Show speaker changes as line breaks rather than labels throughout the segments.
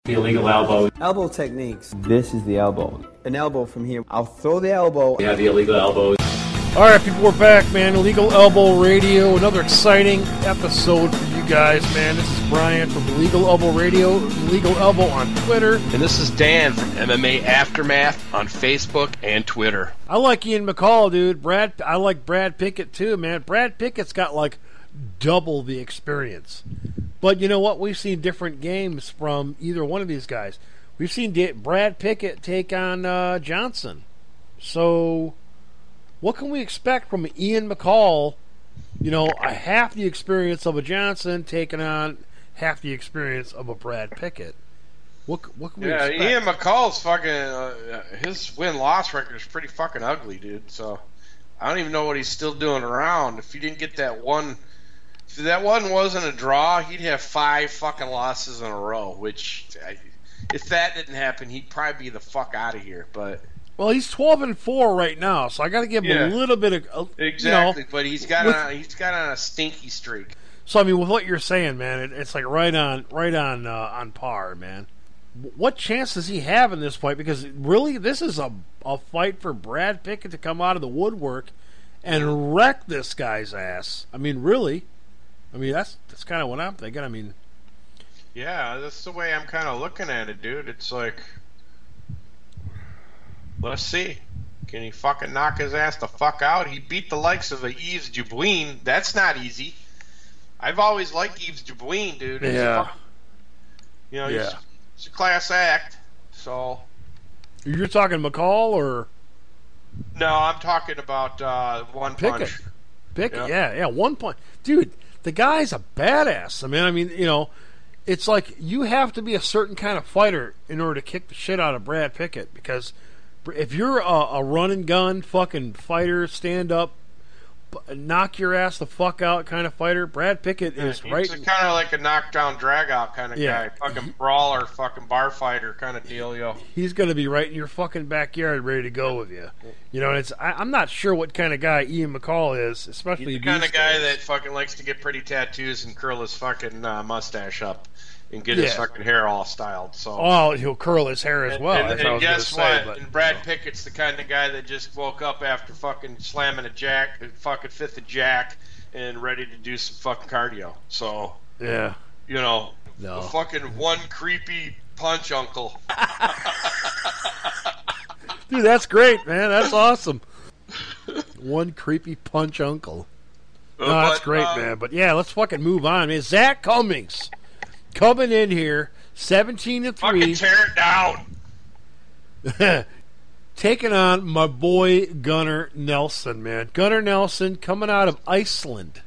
The illegal elbow.
Elbow techniques.
This is the elbow.
An elbow from here. I'll throw the elbow.
Yeah, the illegal elbows.
All right, people, we're back, man. Illegal Elbow Radio. Another exciting episode for you guys, man. This is Brian from Illegal Elbow Radio, Illegal Elbow on Twitter.
And this is Dan from MMA Aftermath on Facebook and Twitter.
I like Ian McCall, dude. I like Brad Pickett, too, man. Brad Pickett's got, like, double the experience. But you know what? We've seen different games from either one of these guys. We've seen Brad Pickett take on Johnson. So what can we expect from Ian McCall? You know, half the experience of a Johnson taking on half the experience of a Brad Pickett. What can we expect?
Yeah, Ian McCall's fucking his win-loss record is pretty fucking ugly, dude. So I don't even know what he's still doing around. If he didn't get that one. If that one wasn't a draw, he'd have 5 fucking losses in a row, which, if that didn't happen, he'd probably be the fuck out of here. But
well, he's 12-4 right now, so I got to give him a little bit of
exactly.
You know,
but he's got on a stinky streak.
So I mean, with what you're saying, man, it's like right on par, man. What chance does he have in this fight? Because really, this is a fight for Brad Pickett to come out of the woodwork and wreck this guy's ass. I mean, really. I mean, that's kind of what I'm thinking. I mean,
yeah, that's the way I'm kind of looking at it, dude. It's like, let's see. Can he fucking knock his ass the fuck out? He beat the likes of Yves Dubuin. That's not easy. I've always liked Yves Dubuin, dude.
Yeah.
He's a class act. So.
You're talking McCall or?
No, I'm talking about one punch.
Pickett, yeah, 1 point, dude. The guy's a badass. I mean, you know, it's like you have to be a certain kind of fighter in order to kick the shit out of Brad Pickett. Because if you're a run and gun fucking fighter, stand up, knock your ass the fuck out kind of fighter, Brad Pickett is right.
He's kind of like a knockdown, drag out kind of guy, fucking brawler, fucking bar fighter kind of deal, yo.
He's going to be right in your fucking backyard, ready to go with you. You know, and I'm not sure what kind of guy Ian McCall is, especially
he's the kind of guy that fucking likes to get pretty tattoos and curl his fucking mustache up and get his fucking hair all styled. So
he'll curl his hair as well.
And guess what? And Brad Pickett's the kind of guy that just woke up after fucking slamming a fucking fifth of jack, and ready to do some fucking cardio. So
yeah,
you know, the fucking one creepy punch uncle.
Dude, that's great, man. That's awesome. One creepy punch uncle. No, that's great, man. But yeah, let's fucking move on, man. Zach Cummings coming in here, 17-3.
Fucking tear it down.
Taking on my boy Gunnar Nelson, man. Gunnar Nelson coming out of Iceland.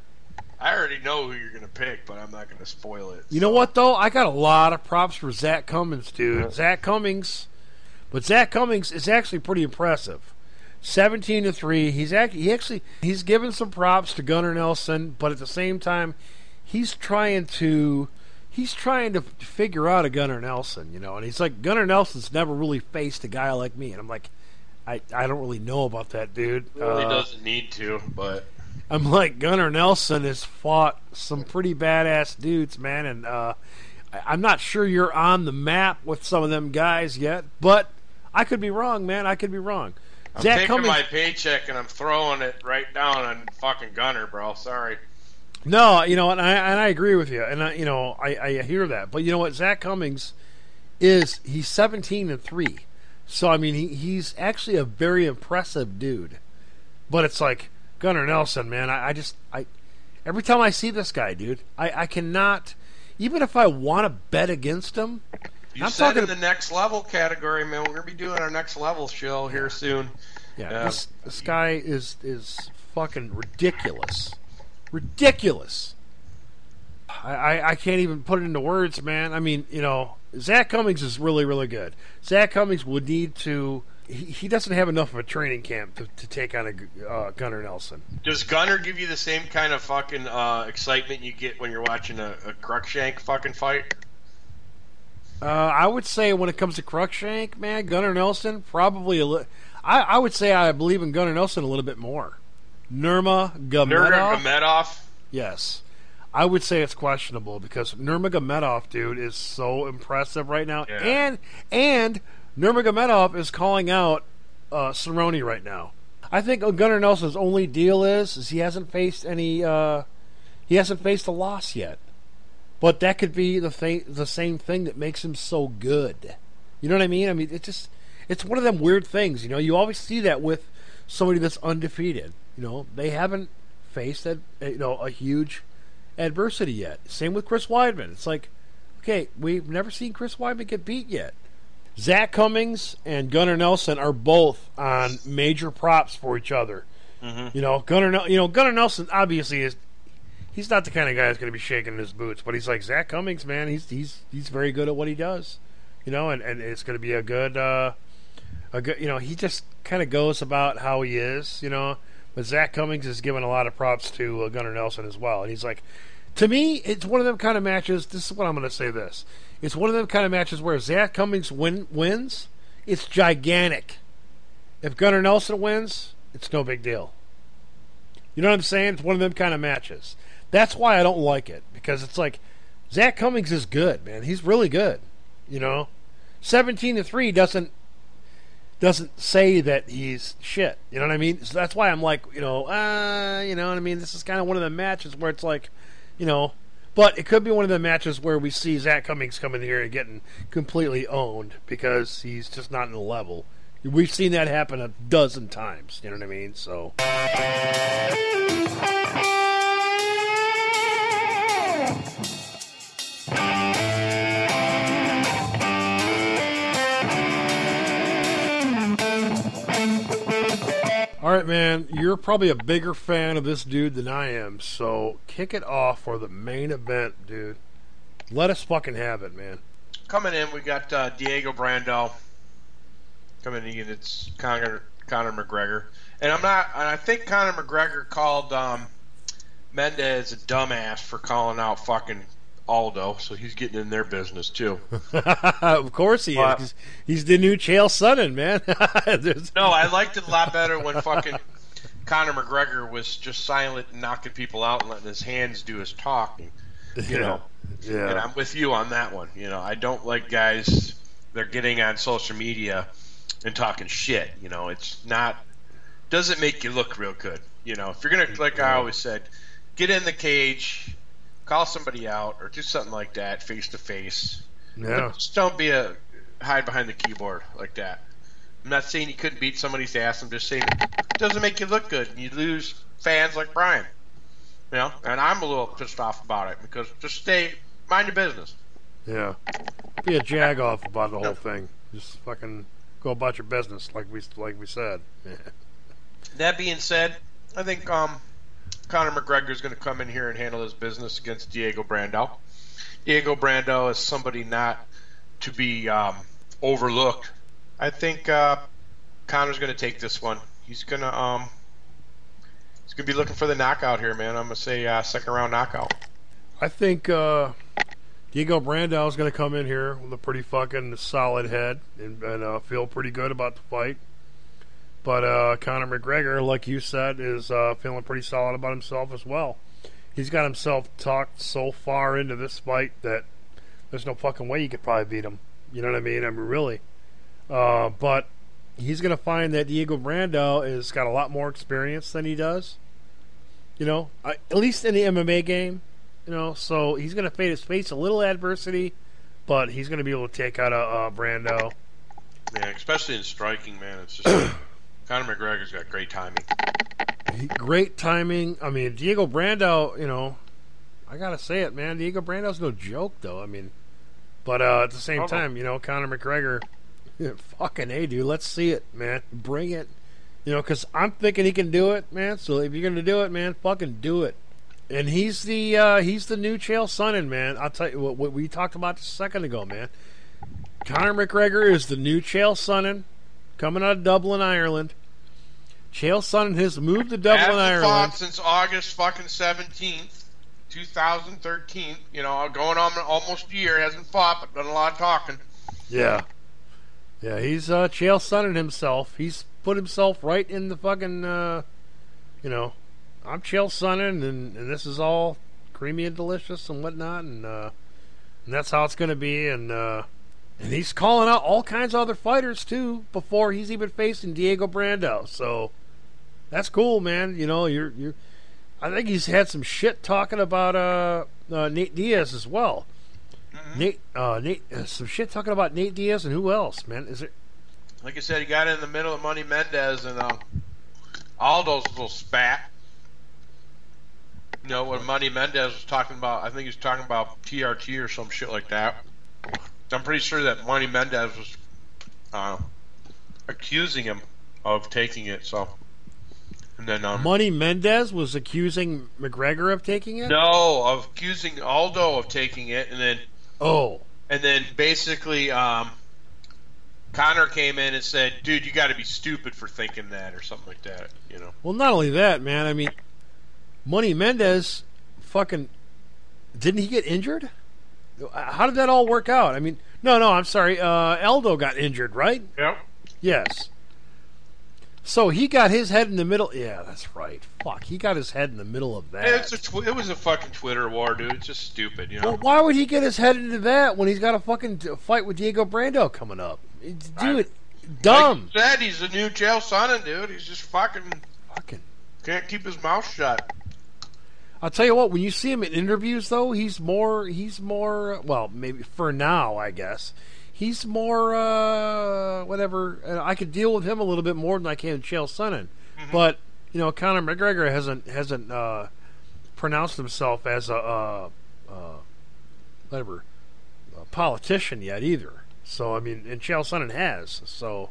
I already know who you're going to pick, but I'm not going to spoil it.
You know what, though? I got a lot of props for Zach Cummings, dude. Yeah. Zach Cummings is actually pretty impressive. 17-3. He's given some props to Gunnar Nelson, but at the same time, he's trying to figure out a Gunnar Nelson, you know. And he's like, Gunnar Nelson's never really faced a guy like me, and I'm like, I don't really know about that, dude.
Well, he doesn't need to, but
I'm like, Gunnar Nelson has fought some pretty badass dudes, man, and I'm not sure you're on the map with some of them guys yet, but I could be wrong, man. I could be wrong.
I'm taking my paycheck and I'm throwing it right down on fucking Gunnar, bro. Sorry.
No, you know, and I agree with you, and I hear that, but you know what, Zach Cummings he's 17-3, so I mean he's actually a very impressive dude, but it's like Gunnar Nelson, man. I every time I see this guy, dude, I cannot, even if I want to bet against him.
I'm talking in the next level category, man. We're gonna be doing our next level show here soon.
Yeah, this guy is fucking ridiculous. Ridiculous. I can't even put it into words, man. I mean, you know, Zach Cummings is really, really good. Zach Cummings would need to. He doesn't have enough of a training camp to take on a Gunnar Nelson.
Does Gunnar give you the same kind of fucking excitement you get when you're watching a Cruikshank fucking fight?
I would say when it comes to Cruikshank, man, Gunnar Nelson probably I would say I believe in Gunnar Nelson a little bit more. Nurmagomedov.
Nurmagomedov.
Yes. I would say it's questionable because Nurmagomedov, dude, is so impressive right now, and Nurmagomedov is calling out Cerrone right now. I think Gunnar Nelson's only deal is he hasn't faced any. He hasn't faced a loss yet, but that could be the same thing that makes him so good. You know what I mean? I mean, it's one of them weird things. You know, you always see that with somebody that's undefeated. You know, they haven't faced a huge adversity yet. Same with Chris Weidman. It's like, okay, we've never seen Chris Weidman get beat yet. Zach Cummings and Gunnar Nelson are both on major props for each other. Mm-hmm. You know, Gunnar Nelson obviously he's not the kind of guy that's going to be shaking his boots, but he's like Zach Cummings, man. He's very good at what he does. You know, and it's going to be a good. You know, he just kind of goes about how he is. You know, but Zach Cummings is giving a lot of props to Gunnar Nelson as well, and he's like, to me, it's one of them kind of matches. This is what I'm going to say. It's one of them kind of matches where Zach Cummings wins, it's gigantic. If Gunnar Nelson wins, it's no big deal. You know what I'm saying? It's one of them kind of matches. That's why I don't like it, because it's like Zach Cummings is good, man. He's really good. You know, 17-3 doesn't say that he's shit. You know what I mean? So that's why I'm like, you know what I mean? This is kind of one of the matches where it's like, you know, but it could be one of the matches where we see Zach Cummings coming here and getting completely owned because he's just not in the level. We've seen that happen a dozen times. You know what I mean? So. All right, man, you're probably a bigger fan of this dude than I am, so kick it off for the main event, dude. Let us fucking have it, man.
Coming in, we got Diego Brandao. Coming in, it's Conor McGregor. And I think Conor McGregor called Mendez a dumbass for calling out fucking Aldo, so he's getting in their business too.
Of course he is. He's the new Chael Sonnen, man.
No, I liked it a lot better when fucking Conor McGregor was just silent and knocking people out and letting his hands do his talking. You know. Yeah. And I'm with you on that one. You know, I don't like guys that are getting on social media and talking shit. You know, it's not doesn't make you look real good. You know, if you're gonna, like I always said, get in the cage, call somebody out, or do something like that face to face.
Yeah.
Just don't hide behind the keyboard like that. I'm not saying you couldn't beat somebody's ass. I'm just saying it doesn't make you look good, and you lose fans like Brian. You know, and I'm a little pissed off about it because just mind your business.
Yeah, be a jag-off about the whole thing. Just fucking go about your business, like we said.
That being said, I think Conor McGregor is going to come in here and handle his business against Diego Brandao. Diego Brandao is somebody not to be overlooked. I think Conor's going to take this one. He's going to be looking for the knockout here, man. I'm going to say second round knockout.
I think Diego Brandao is going to come in here with a pretty fucking solid head and feel pretty good about the fight. But Conor McGregor, like you said, is feeling pretty solid about himself as well. He's got himself talked so far into this fight that there's no fucking way you could probably beat him. You know what I mean? I mean, really. But he's going to find that Diego Brandao has got a lot more experience than he does. You know, at least in the MMA game. You know, so he's going to face a little adversity, but he's going to be able to take out a Brandao.
Yeah, especially in striking, man. It's just Conor McGregor's got great timing.
Great timing. I mean, Diego Brandao, you know, I got to say it, man. Diego Brandao's no joke, though. I mean, but at the same time, you know, Conor McGregor, fucking A, dude, let's see it, man. Bring it. You know, because I'm thinking he can do it, man. So if you're going to do it, man, fucking do it. And he's the new Chael Sonnen, man. I'll tell you what we talked about just a second ago, man. Conor McGregor is the new Chael Sonnen, coming out of Dublin, Ireland. Chael Sonnen has moved to Dublin, Ireland.
Fought since August fucking 17th, 2013. You know, going on almost a year. Hasn't fought, but done a lot of talking.
Yeah. Yeah, he's Chael Sonnen himself. He's put himself right in the fucking, you know, I'm Chael Sonnen, and this is all creamy and delicious and whatnot, and that's how it's going to be. And he's calling out all kinds of other fighters too before he's even facing Diego Brandao. So that's cool, man. You know, you're. I think he's had some shit talking about Nate Diaz as well. Nate, some shit talking about Nate Diaz and who else, man? Is it?
Like I said, he got in the middle of Money Mendez and Aldo's little spat. You know, when Money Mendez was talking about, I think he was talking about TRT or some shit like that. I'm pretty sure that Money Mendez was accusing him of taking it. So, and then
Money Mendez was accusing McGregor of taking it.
No, of accusing Aldo of taking it, and then basically Conor came in and said, "Dude, you got to be stupid for thinking that," or something like that. You know.
Well, not only that, man. I mean, Money Mendez, fucking, didn't he get injured? How did that all work out? I mean, no, I'm sorry. Aldo got injured, right?
Yep.
Yes. So he got his head in the middle. Yeah, that's right. Fuck, he got his head in the middle of that.
It was a fucking Twitter war, dude. It's just stupid, you know.
Well, why would he get his head into that when he's got a fucking fight with Diego Brandao coming up? Dude, dumb.
Like you said, he's the new Chael Sonnen, dude. He's just fucking can't keep his mouth shut.
I'll tell you what, when you see him in interviews, though, he's more, well, maybe for now, I guess, he's more, whatever, I could deal with him a little bit more than I can Chael Sonnen. Mm-hmm. But, you know, Conor McGregor hasn't pronounced himself as a politician yet either. So, I mean, and Chael Sonnen has. So,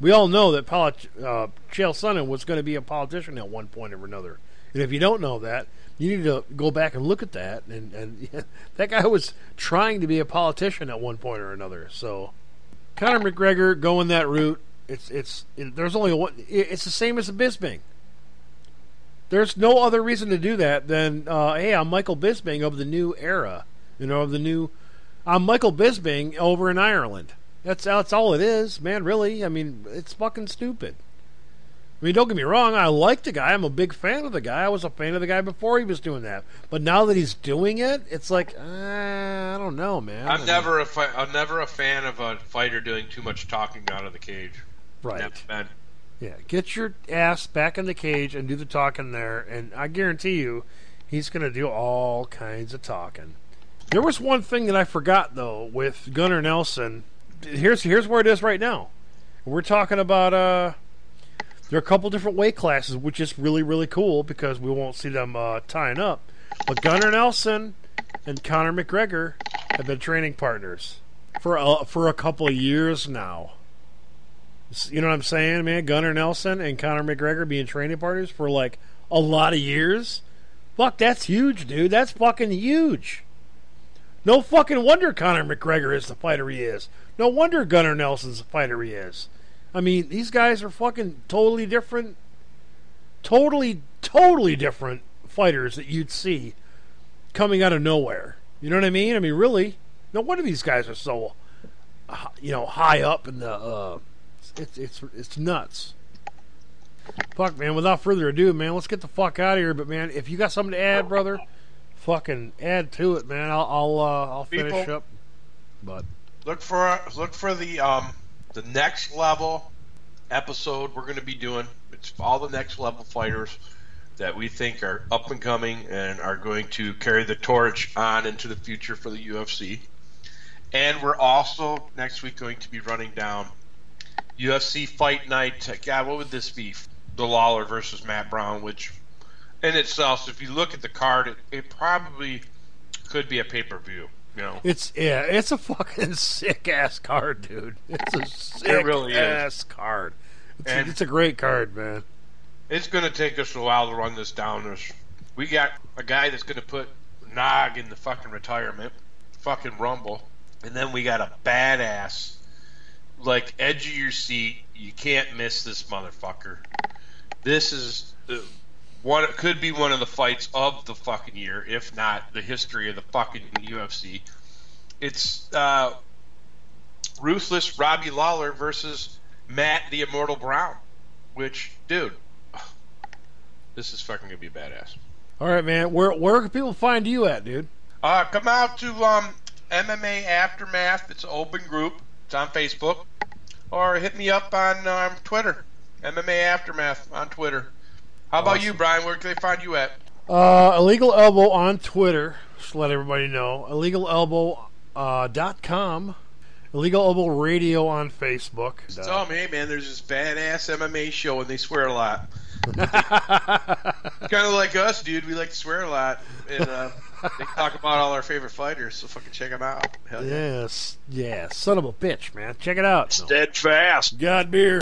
we all know that Chael Sonnen was going to be a politician at one point or another. And if you don't know that, you need to go back and look at that. And yeah, that guy was trying to be a politician at one point or another. So, Conor McGregor going that route, there's only one. It's the same as a Bisping. There's no other reason to do that than, hey, I'm Michael Bisping of the new era. You know, I'm Michael Bisping over in Ireland. That's all it is, man, really. I mean, it's fucking stupid. I mean, don't get me wrong, I like the guy. I'm a big fan of the guy. I was a fan of the guy before he was doing that. But now that he's doing it, it's like, I don't know, man.
I'm never a fan of a fighter doing too much talking out of the cage.
Right. Yeah, get your ass back in the cage and do the talking there, and I guarantee you he's going to do all kinds of talking. There was one thing that I forgot, though, with Gunnar Nelson. Here's where it is right now. We're talking about there are a couple different weight classes, which is really, really cool because we won't see them tying up. But Gunnar Nelson and Conor McGregor have been training partners for a couple of years now. You know what I'm saying, man? Gunnar Nelson and Conor McGregor being training partners for like a lot of years. Fuck, that's huge, dude. That's fucking huge. No fucking wonder Conor McGregor is the fighter he is. No wonder Gunnar Nelson's the fighter he is. I mean, these guys are fucking totally different fighters that you'd see coming out of nowhere. You know what I mean? I mean, really, no wonder these guys are so, high up in the. It's nuts. Fuck, man. Without further ado, man, let's get the fuck out of here. But man, if you got something to add, brother, fucking add to it, man. I'll finish up. But
look for the next level episode we're going to be doing. It's all the next level fighters that we think are up and coming and are going to carry the torch on into the future for the UFC. And we're also next week going to be running down UFC Fight Night. God, what would this be? The Lawler versus Matt Brown, which in itself, if you look at the card, it probably could be a pay-per-view. You know, it's
a fucking sick ass card, dude. It's a sick ass card. It's a great card, man.
It's going to take us a while to run this down. We got a guy that's going to put Nog in the fucking retirement, fucking Rumble, and then we got a badass, like edge of your seat. You can't miss this motherfucker. This is one. It could be one of the fights of the fucking year, if not the history of the fucking UFC. It's Ruthless Robbie Lawler versus Matt the Immortal Brown. Which, dude, this is fucking gonna be badass.
All right, man. Where can people find you at, dude?
Come out to MMA Aftermath. It's an open group. It's on Facebook. Or hit me up on Twitter. MMA Aftermath on Twitter. How about you, Brian? Where can they find you at?
Illegal Elbow on Twitter. Just to let everybody know. IllegalElbow.com. Illegal Elbow Radio on Facebook.
Tell me, hey, man, there's this badass MMA show and they swear a lot. Kind of like us, dude. We like to swear a lot. And they talk about all our favorite fighters, so fucking check them out. Hell yeah.
Yes. Yeah. Son of a bitch, man. Check it out.
Steadfast.
God beer.